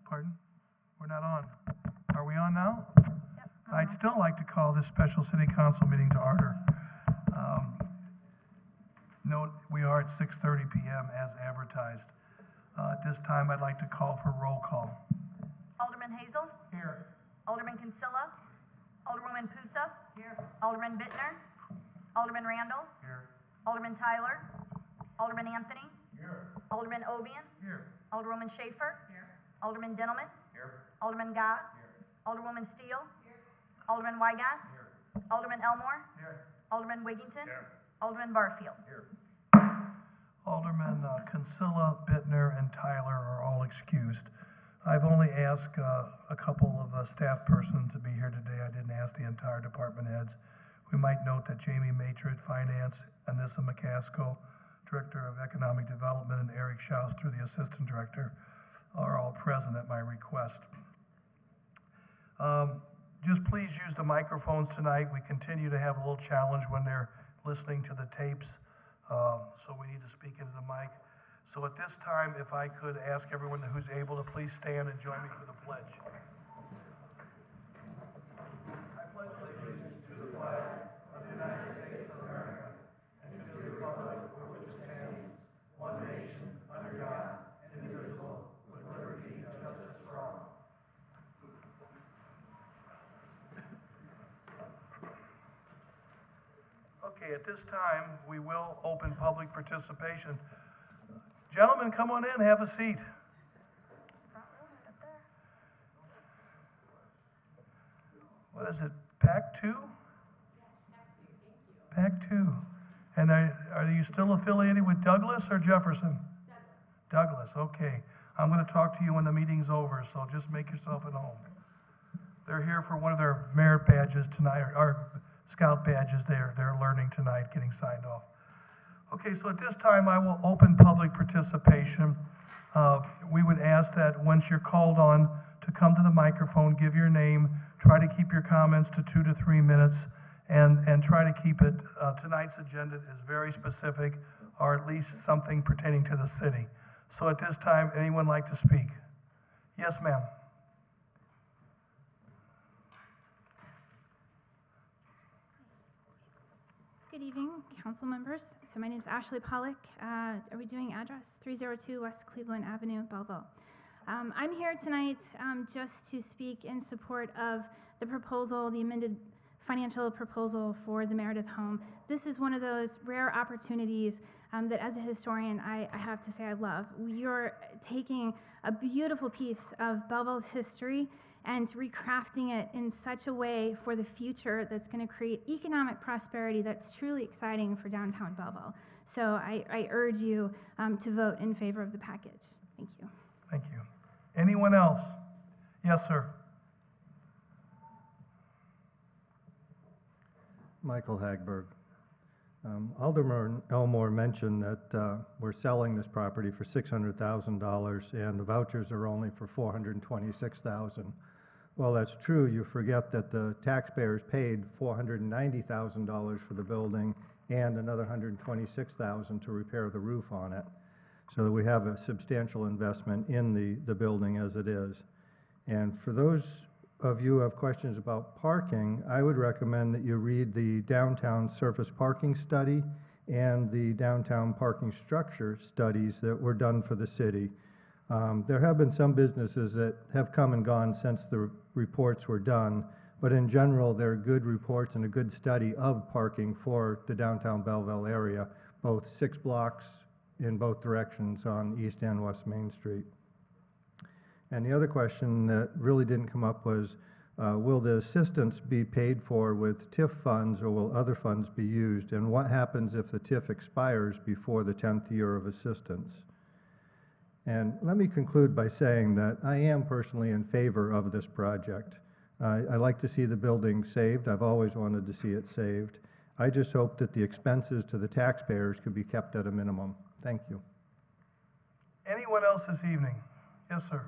Pardon? We're not on. Are we on now? Yep. I'd still like to call this special city council meeting to order. Note, we are at 6:30 p.m. as advertised. At this time, I'd like to call for roll call. Alderman Hazel. Here. Alderman Kinsella. Alderwoman Pusa. Here. Alderman Bittner. Alderman Randall. Here. Alderman Tyler. Alderman Anthony. Here. Alderman Obian. Here. Alderwoman Schaefer. Here. Alderman Dintelman. Here. Alderman Gott. Here. Alderwoman Steele. Here. Alderman Wygant. Here. Alderman Elmore. Here. Alderman Wiggington. Here. Alderman Barfield. Here. Alderman Kinsella, Bittner, and Tyler are all excused. I've only asked a couple of staff persons to be here today. I didn't ask the entire department heads. We might note that Jamie Matrid, Finance, Anissa McCaskill, Director of Economic Development, and Eric Schauster, the Assistant Director, are all present at my request. Just please use the microphones tonight. We continue to have a little challenge when they're listening to the tapes, so we need to speak into the mic. So at this time, if I could ask everyone who's able to please stand and join me for the pledge. I pledge allegiance to the flag of the United States of America and to the republic for which it stands, one nation, under God, indivisible, with liberty and justice for all. Okay, at this time, we will open public participation. Gentlemen, come on in, have a seat. What is it, Pack 2? Pack 2. And are you still affiliated with Douglas or Jefferson? Douglas, okay. I'm going to talk to you when the meeting's over, so just make yourself at home. They're here for one of their merit badges tonight, or scout badges they're learning tonight, getting signed off. Okay, so at this time, I will open public participation. We would ask that once you're called on to come to the microphone, give your name, try to keep your comments to 2 to 3 minutes, and try to keep it, tonight's agenda is very specific, or at least something pertaining to the city. So at this time, anyone like to speak? Yes, ma'am. Good evening, council members. So my name is Ashley Pollock. Are we doing address? 302 West Cleveland Avenue, Belleville. I'm here tonight just to speak in support of the proposal, the amended financial proposal for the Meredith home. This is one of those rare opportunities that as a historian, I have to say I love. You're taking a beautiful piece of Belleville's history and recrafting it in such a way for the future that's going to create economic prosperity that's truly exciting for downtown Belleville. So I urge you to vote in favor of the package. Thank you. Thank you. Anyone else? Yes, sir. Michael Hagberg. Alderman Elmore mentioned that we're selling this property for $600,000 and the vouchers are only for $426,000. Well, that's true. You forget that the taxpayers paid $490,000 for the building and another $126,000 to repair the roof on it. So that we have a substantial investment in the building as it is. And for those of you who have questions about parking, I would recommend that you read the downtown surface parking study and the downtown parking structure studies that were done for the city. There have been some businesses that have come and gone since the reports were done, but in general, they're good reports and a good study of parking for the downtown Belleville area, both 6 blocks in both directions on East and West Main Street. And the other question that really didn't come up was, will the assistance be paid for with TIF funds or will other funds be used? And what happens if the TIF expires before the 10th year of assistance? And let me conclude by saying that I am personally in favor of this project. I like to see the building saved. I've always wanted to see it saved. I just hope that the expenses to the taxpayers could be kept at a minimum. Thank you. Anyone else this evening? Yes, sir.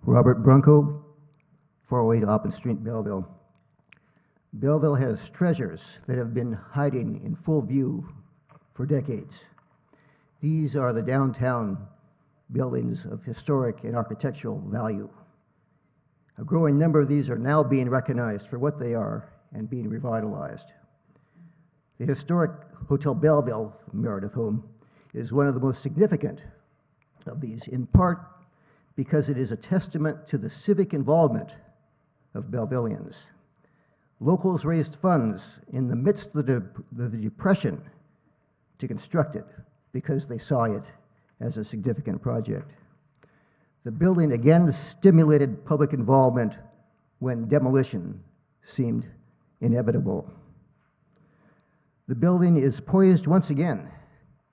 Robert Brunko, 408 Oppen Street, Belleville. Belleville has treasures that have been hiding in full view for decades. These are the downtown buildings of historic and architectural value. A growing number of these are now being recognized for what they are and being revitalized. The historic Hotel Belleville, Meredith Home, is one of the most significant of these, in part because it is a testament to the civic involvement of Bellevillians. Locals raised funds in the midst of the Depression to construct it because they saw it as a significant project. The building again stimulated public involvement when demolition seemed inevitable. The building is poised once again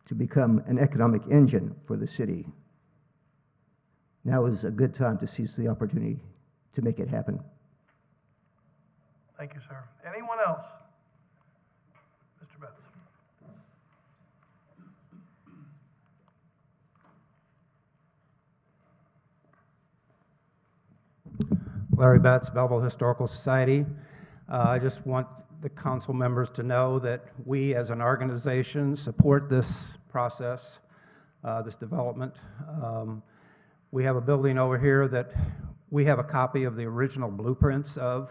to become an economic engine for the city. Now is a good time to seize the opportunity to make it happen. Thank you, sir. Anyone else? Mr. Betts. Larry Betts, Belleville Historical Society. I just want the council members to know that we as an organization support this process, this development. We have a building over here that we have a copy of the original blueprints of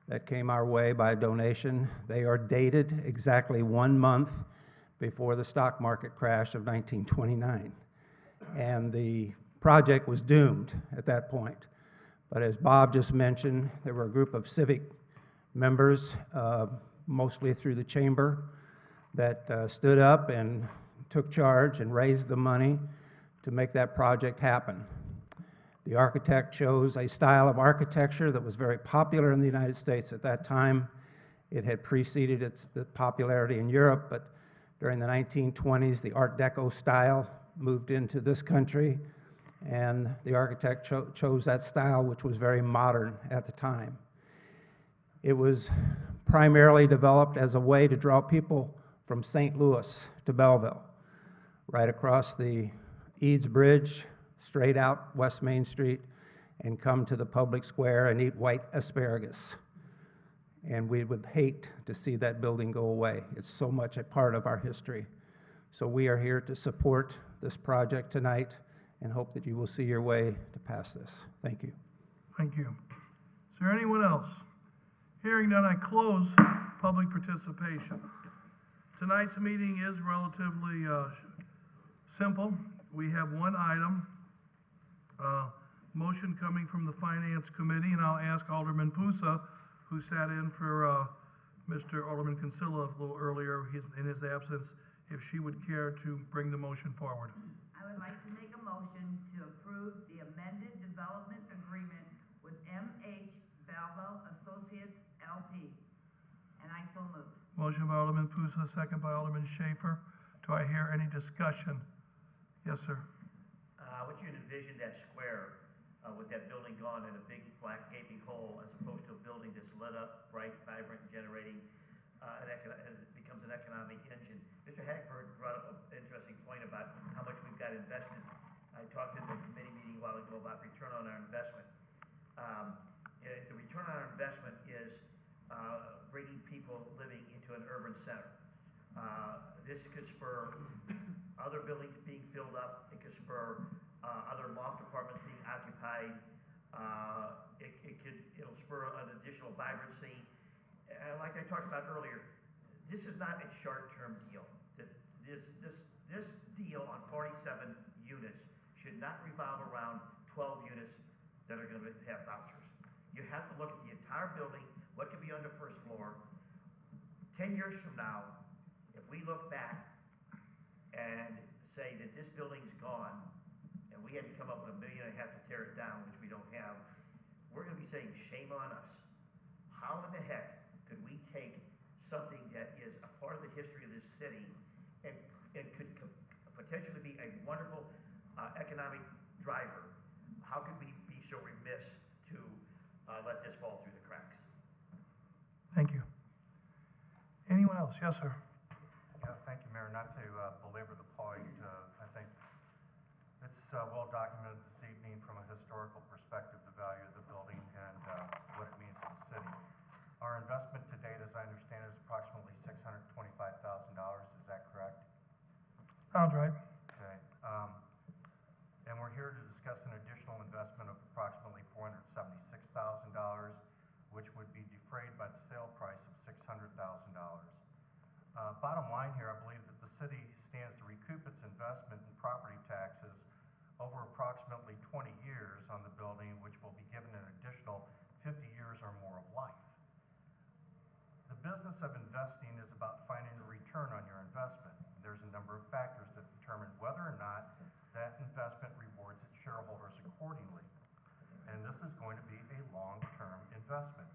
that came our way by donation. They are dated exactly 1 month before the stock market crash of 1929. And the project was doomed at that point. But as Bob just mentioned, there were a group of civic members, mostly through the chamber, that stood up and took charge and raised the money to make that project happen. The architect chose a style of architecture that was very popular in the United States at that time. It had preceded the popularity in Europe, but during the 1920s, the Art Deco style moved into this country, and the architect chose that style, which was very modern at the time. It was primarily developed as a way to draw people from St. Louis to Belleville, right across the Eads Bridge, straight out West Main Street, and come to the public square and eat white asparagus. And we would hate to see that building go away. It's so much a part of our history. So we are here to support this project tonight and hope that you will see your way to pass this. Thank you. Thank you. Is there anyone else? Hearing none, I close public participation. Tonight's meeting is relatively simple. We have one item, motion coming from the Finance Committee, and I'll ask Alderman Pusa, who sat in for Mr. Alderman Kinsella a little earlier in his absence, if she would care to bring the motion forward. I would like to make a motion to approve the amended development agreement with M.H. Belleville Associates LP, and I so move. Motion by Alderman Pusa, second by Alderman Schaefer. Do I hear any discussion? Yes, sir. I want you to envision that square with that building gone and a big black gaping hole, as opposed to a building that's lit up, bright, vibrant, generating, it becomes an economic engine. Mr. Hagberg brought up an interesting point about how much we've got invested. I talked in the committee meeting a while ago about return on our investment. The return on our investment is bringing people living into an urban center. This could spur other buildings being filled up. It could spur other loft apartments being occupied. It'll spur an additional vibrancy. Like I talked about earlier, this is not a short-term deal. This deal on 47 units should not revolve around 12 units that are going to have vouchers. You have to look at the entire building, what could be on the first floor. 10 years from now, if we look back and say that this building's gone and we had to come up with $1.5 million to tear it down, which we don't have, we're going to be saying, shame on us. How in the heck could we take something that is a part of the history of this city and could potentially be a wonderful economic driver? How could we be so remiss to let this fall through the cracks? Thank you. Anyone else? Yes, sir. Yeah, thank you, Mayor. Not to belabor the point, I think it's well documented this evening from a historical perspective, the value of the building and what it means to the city. Our investment to Sounds right. Okay, and we're here to discuss an additional investment of approximately $476,000, which would be defrayed by the sale price of $600,000. Bottom line here, I believe that the city stands to recoup its investment in property taxes over approximately 20 years on the building, which will be given an additional 50 years or more of life. The business of investing is about finding a return on your investment. There's a number of factors that determine whether or not that investment rewards its shareholders accordingly. And this is going to be a long-term investment.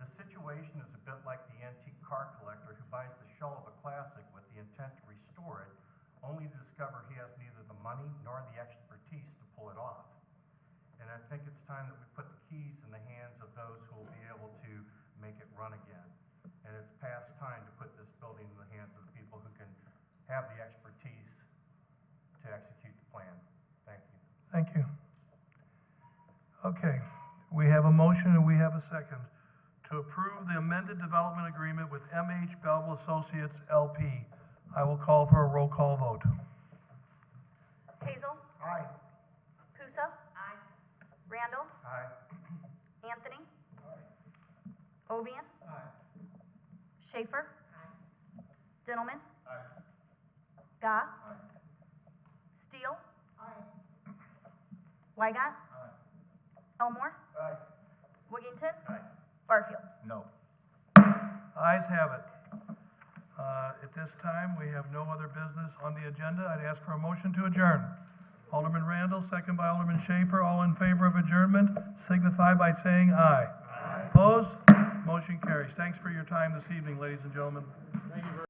The situation is a bit like the antique car collector who buys the shell of a classic with the intent to restore it, only to discover he has neither the money nor the expertise to pull it off. And I think it's time that we put the keys in the hands of those who will be able to make it run again. And it's past time to put this building in the hands of the people who can have the expertise to execute the plan. Thank you. Thank you. Okay, we have a motion and we have a second to approve the amended development agreement with MH Belleville Associates LP. I will call for a roll call vote. Hazel. Aye. Pusa. Aye. Randall. Aye. Anthony. Ovian. Aye. Schaefer. Dintelman. Gah. Steele. Wygant. Elmore. Wiggington. Barfield. No. Ayes have it. At this time, we have no other business on the agenda. I'd ask for a motion to adjourn. Alderman Randall, second by Alderman Schaefer. All in favor of adjournment, signify by saying aye. Aye. Opposed? Motion carries. Thanks for your time this evening, ladies and gentlemen. Thank you very